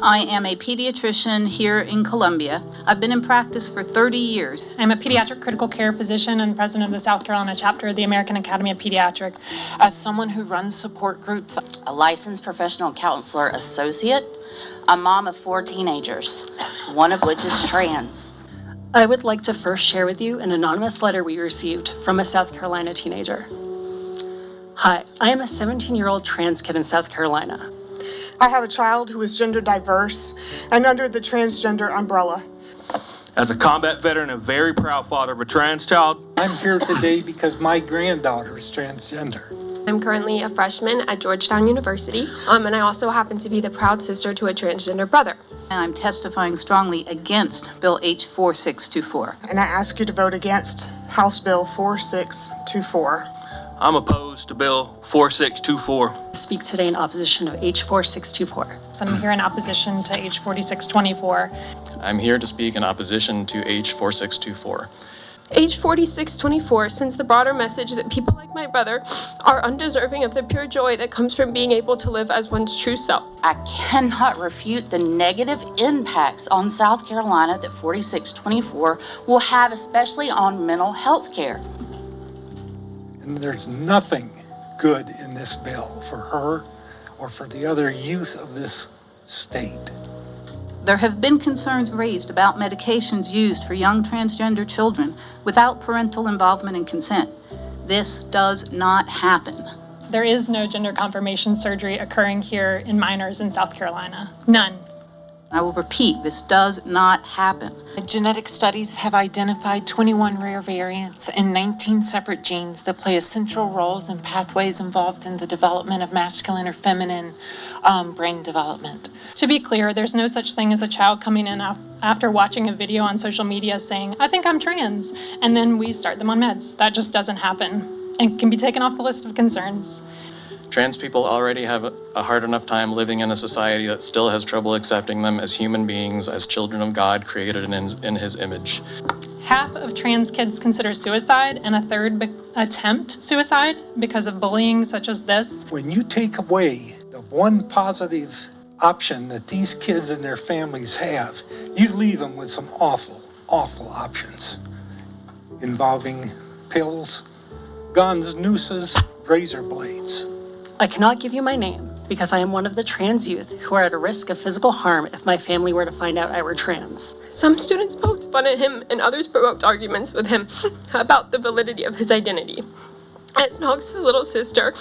I am a pediatrician here in Columbia. I've been in practice for 30 years. I'm a pediatric critical care physician and president of the South Carolina chapter of the American Academy of Pediatrics. As someone who runs support groups, a licensed professional counselor associate, a mom of 4 teenagers, one of which is trans. I would like to first share with you an anonymous letter we received from a South Carolina teenager. Hi, I am a 17-year-old trans kid in South Carolina. I have a child who is gender diverse and under the transgender umbrella. As a combat veteran and very proud father of a trans child, I'm here today because my granddaughter is transgender. I'm currently a freshman at Georgetown University, and I also happen to be the proud sister to a transgender brother. And I'm testifying strongly against Bill H. 4624. And I ask you to vote against House Bill 4624. I'm opposed to Bill 4624. I speak today in opposition of H. 4624. So I'm here in opposition to H 4624. I'm here to speak in opposition to H 4624. H 4624 sends the broader message that people like my brother are undeserving of the pure joy that comes from being able to live as one's true self. I cannot refute the negative impacts on South Carolina that 4624 will have, especially on mental health care. And there's nothing good in this bill for her or for the other youth of this state. There have been concerns raised about medications used for young transgender children without parental involvement and consent. This does not happen. There is no gender confirmation surgery occurring here in minors in South Carolina. None. I will repeat, this does not happen. genetic studies have identified 21 rare variants and 19 separate genes that play essential roles in pathways involved in the development of masculine or feminine brain development. To be clear, there's no such thing as a child coming in after watching a video on social media saying, I think I'm trans, and then we start them on meds. That just doesn't happen and can be taken off the list of concerns. Trans people already have a hard enough time living in a society that still has trouble accepting them as human beings, as children of God created in His image. Half of trans kids consider suicide, and a third attempt suicide because of bullying such as this. When you take away the one positive option that these kids and their families have, you leave them with some awful, awful options involving pills, guns, nooses, razor blades. I cannot give you my name because I am one of the trans youth who are at a risk of physical harm if my family were to find out I were trans. Some students poked fun at him and others provoked arguments with him about the validity of his identity. As Knox's little sister,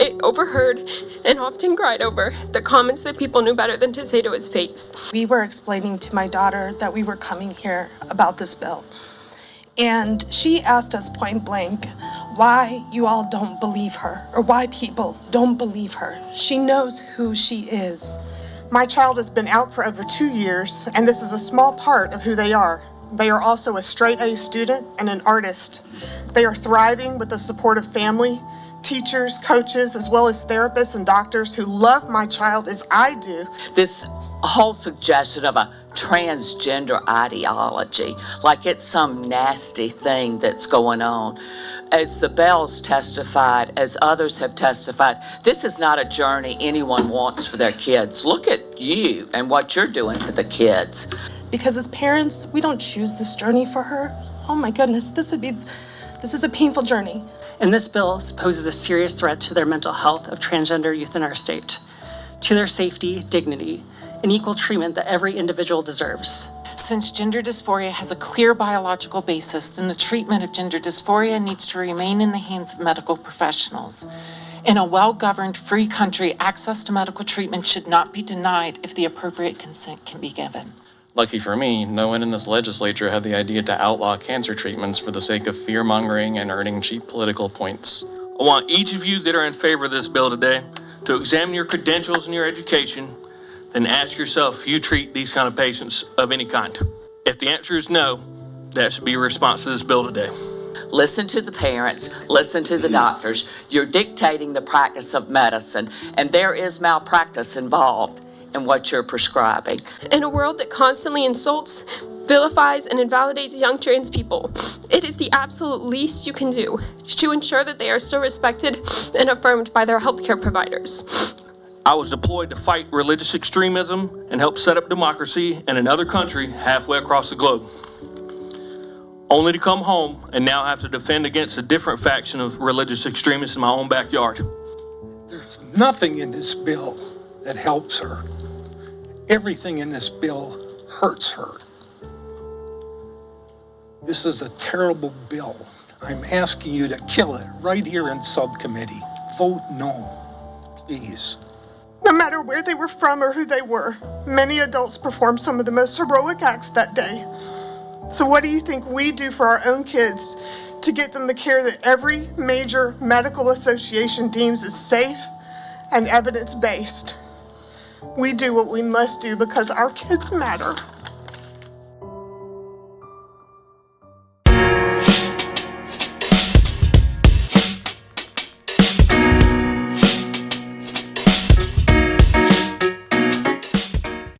I overheard and often cried over the comments that people knew better than to say to his face. We were explaining to my daughter that we were coming here about this bill. And she asked us point blank why you all don't believe her, or why people don't believe her. She knows who she is. My child has been out for over 2 years, and this is a small part of who they are. They are also a straight-A student and an artist. They are thriving with the support of family, teachers, coaches, as well as therapists and doctors who love my child as I do. This whole suggestion of a transgender ideology, like it's some nasty thing that's going on. As the Bells testified, as others have testified, this is not a journey anyone wants for their kids. Look at you and what you're doing to the kids. Because as parents, we don't choose this journey for her. Oh my goodness, this is a painful journey. And this bill poses a serious threat to their mental health of transgender youth in our state, to their safety, dignity, and equal treatment that every individual deserves. Since gender dysphoria has a clear biological basis, then the treatment of gender dysphoria needs to remain in the hands of medical professionals. In a well-governed, free country, access to medical treatment should not be denied if the appropriate consent can be given. Lucky for me, no one in this legislature had the idea to outlaw cancer treatments for the sake of fear-mongering and earning cheap political points. I want each of you that are in favor of this bill today to examine your credentials and your education, then ask yourself if you treat these kind of patients of any kind. If the answer is no, that should be your response to this bill today. Listen to the parents, listen to the doctors. You're dictating the practice of medicine, and there is malpractice involved in what you're prescribing. In a world that constantly insults, vilifies, and invalidates young trans people, it is the absolute least you can do to ensure that they are still respected and affirmed by their healthcare providers. I was deployed to fight religious extremism and help set up democracy in another country halfway across the globe. Only to come home and now have to defend against a different faction of religious extremists in my own backyard. There's nothing in this bill that helps her. Everything in this bill hurts her. This is a terrible bill. I'm asking you to kill it right here in subcommittee. Vote no, please. No matter where they were from or who they were, many adults performed some of the most heroic acts that day. So what do you think we do for our own kids to get them the care that every major medical association deems is safe and evidence-based? We do what we must do because our kids matter.